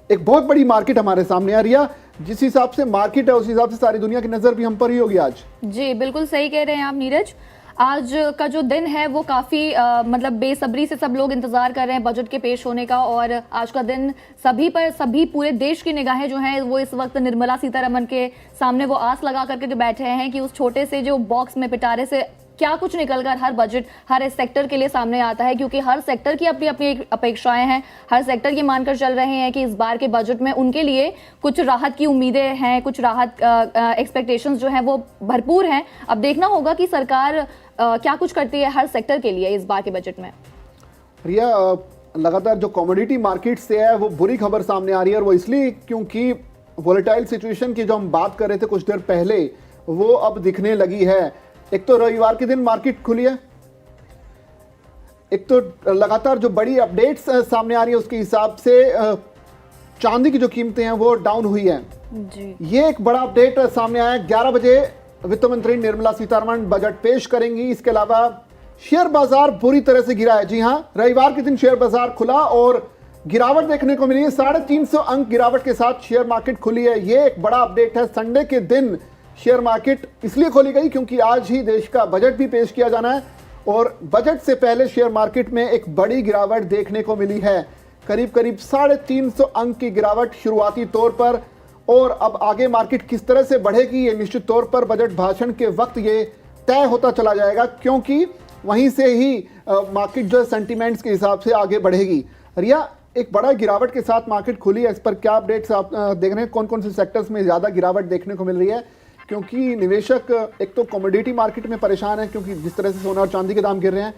एक बहुत बड़ी मार्केट हमारे सामने आ रही है। जिस हिसाब से मार्केट है उस हिसाब से सारी दुनिया की नजर भी हम पर ही होगी आज। जी बिल्कुल सही कह रहे हैं आप नीरज। आज का जो दिन है वो काफी मतलब बेसब्री से सब लोग इंतजार कर रहे हैं बजट के पेश होने का, और आज का दिन सभी पूरे देश की निगाहें जो हैं वो इस वक्त निर्मला सीतारमण के सामने वो आस लगा करके जो बैठे हैं कि उस छोटे से जो बॉक्स में पिटारे से क्या कुछ निकलकर हर बजट हर सेक्टर के लिए सामने आता है, क्योंकि हर सेक्टर की अपनी अपनी अपेक्षाएं हैं। हर सेक्टर ये मानकर चल रहे हैं कि इस बार के बजट में उनके लिए कुछ राहत की उम्मीदें हैं, कुछ राहत एक्सपेक्टेशंस जो हैं वो भरपूर हैं। अब देखना होगा कि सरकार क्या कुछ करती है हर सेक्टर के लिए इस बार के बजट में। रिया, लगातार जो कमोडिटी मार्केट से है वो बुरी खबर सामने आ रही है, और वो इसलिए क्योंकि वोलेटाइल सिचुएशन की जो हम बात कर रहे थे कुछ देर पहले वो अब दिखने लगी है। एक तो रविवार के दिन मार्केट खुली है, एक तो लगातार जो बड़ी अपडेट्स सामने आ रही है उसके हिसाब से चांदी की जो कीमतें हैं वो डाउन हुई है जी। ये एक बड़ा अपडेट सामने आया। 11 बजे वित्त मंत्री निर्मला सीतारमण बजट पेश करेंगी। इसके अलावा शेयर बाजार बुरी तरह से गिरा है। जी हां, रविवार के दिन शेयर बाजार खुला और गिरावट देखने को मिली है। 350 अंक गिरावट के साथ शेयर मार्केट खुली है। ये एक बड़ा अपडेट है। संडे के दिन शेयर मार्केट इसलिए खोली गई क्योंकि आज ही देश का बजट भी पेश किया जाना है, और बजट से पहले शेयर मार्केट में एक बड़ी गिरावट देखने को मिली है। करीब 350 अंक की गिरावट शुरुआती तौर पर, और अब आगे मार्केट किस तरह से बढ़ेगी ये निश्चित तौर पर बजट भाषण के वक्त ये तय होता चला जाएगा, क्योंकि वहीं से ही मार्केट जो सेंटीमेंट्स के हिसाब से आगे बढ़ेगी। रिया, एक बड़ा गिरावट के साथ मार्केट खुली है, इस पर क्या अपडेट्स आप देख रहे हैं? कौन कौन से सेक्टर्स में ज़्यादा गिरावट देखने को मिल रही है? क्योंकि निवेशक एक तो कमोडिटी मार्केट में परेशान है क्योंकि जिस तरह से सोना और चांदी के दाम गिर रहे हैं।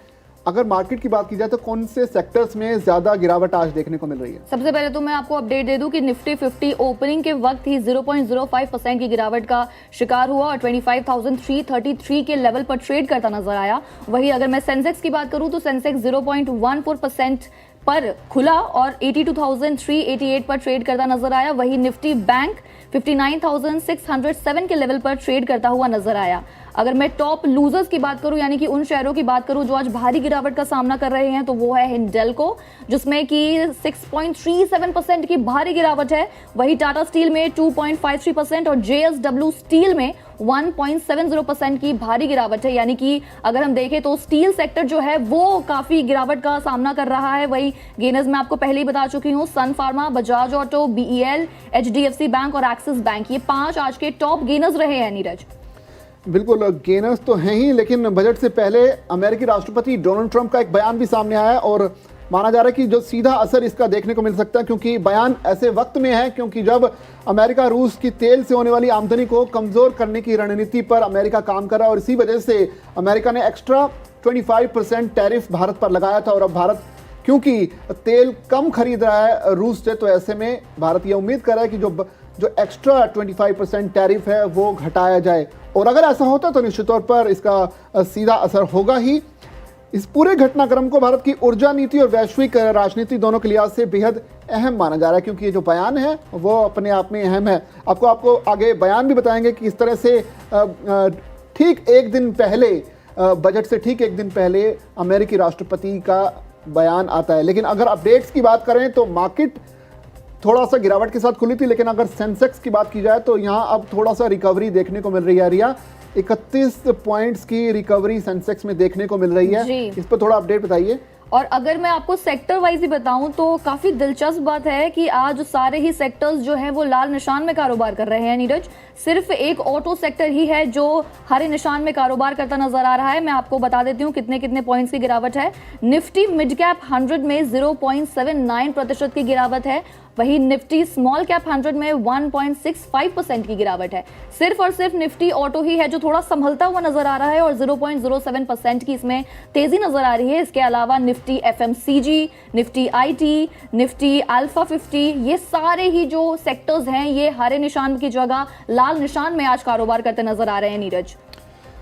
अगर मार्केट की बात की जाए तो कौन से सेक्टर्स में ज्यादा गिरावट आज देखने को मिल रही है? सबसे पहले तो मैं आपको अपडेट दे दूं कि निफ्टी 50 ओपनिंग के वक्त ही 0.05% की गिरावट का शिकार हुआ और 25,333 के लेवल पर ट्रेड करता नजर आया। वहीं अगर मैं सेंसेक्स की बात करूं तो सेंसेक्स 0.14% पर खुला और 82,388 पर ट्रेड करता नजर आया। वहीं निफ्टी बैंक 59,607 के लेवल पर ट्रेड करता हुआ नजर आया। अगर मैं टॉप लूजर्स की बात करूं, यानी कि उन शेयरों की बात करूं जो आज भारी गिरावट का सामना कर रहे हैं, तो वो है हिंडेल्को, जिसमें कि 6.37% की भारी गिरावट है। वही टाटा स्टील में 2.53% और जेएसडब्ल्यू स्टील में 1.70% की भारी गिरावट है। यानी कि अगर हम देखें तो स्टील सेक्टर जो है वो काफी गिरावट का सामना कर रहा है। वही गेनर्स मैं आपको पहले ही बता चुकी हूँ, सन फार्मा, बजाज ऑटो, बीईएल, एचडीएफसी बैंक और एक्सिस बैंक, ये 5 आज के टॉप गेनर्स रहे हैं। नीरज, बिल्कुल गेनर्स तो हैं ही, लेकिन बजट से पहले अमेरिकी राष्ट्रपति डोनाल्ड ट्रंप का एक बयान भी सामने आया है और माना जा रहा है कि जो सीधा असर इसका देखने को मिल सकता है, क्योंकि बयान ऐसे वक्त में है क्योंकि जब अमेरिका रूस की तेल से होने वाली आमदनी को कमजोर करने की रणनीति पर अमेरिका काम कर रहा है, और इसी वजह से अमेरिका ने एक्स्ट्रा 25% टैरिफ भारत पर लगाया था। और अब भारत क्योंकि तेल कम खरीद रहा है रूस से, तो ऐसे में भारत ये उम्मीद कर रहा है कि जो एक्स्ट्रा 25% टैरिफ है वो घटाया जाए, और अगर ऐसा होता तो निश्चित तौर पर इसका सीधा असर होगा ही। इस पूरे घटनाक्रम को भारत की ऊर्जा नीति और वैश्विक राजनीति दोनों के लिहाज से बेहद अहम माना जा रहा है, क्योंकि ये जो बयान है वो अपने आप में अहम है। आपको आगे बयान भी बताएंगे कि इस तरह से ठीक एक दिन पहले, बजट से ठीक एक दिन पहले अमेरिकी राष्ट्रपति का बयान आता है। लेकिन अगर अपडेट्स की बात करें तो मार्केट थोड़ा सा गिरावट के साथ खुली थी, लेकिन अगर सेंसेक्स की बात की जाए तो यहाँ अब थोड़ा सा रिकवरी देखने को मिल रही है। रिया, 31 पॉइंट्स की रिकवरी सेंसेक्स में देखने को मिल रही है, इस पर थोड़ा अपडेट बताइए। और अगर मैं आपको सेक्टर वाइज ही बताऊं तो काफी दिलचस्प बात है कि आज सारे ही सेक्टर्स जो हैं वो लाल निशान में कारोबार कर रहे हैं। नीरज, सिर्फ एक ऑटो सेक्टर ही है जो हरे निशान में कारोबार करता नजर आ रहा है। मैं आपको बता देती हूँ कितने कितने पॉइंट्स की गिरावट है। निफ्टी मिड कैप 100 में 0.79% की गिरावट है। वही निफ्टी स्मॉल कैप 100 में 1.65% की गिरावट है। सिर्फ और सिर्फ निफ्टी ऑटो ही है जो थोड़ा संभलता हुआ नजर आ रहा है और 0.07% की इसमें तेजी नजर आ रही है। इसके अलावा Nifty FMCG, Nifty IT, Nifty alpha 50, ये सारे ही जो सेक्टर्स हैं ये हरे निशान की जगह लाल निशान में आज कारोबार करते नजर आ रहे हैं। नीरज,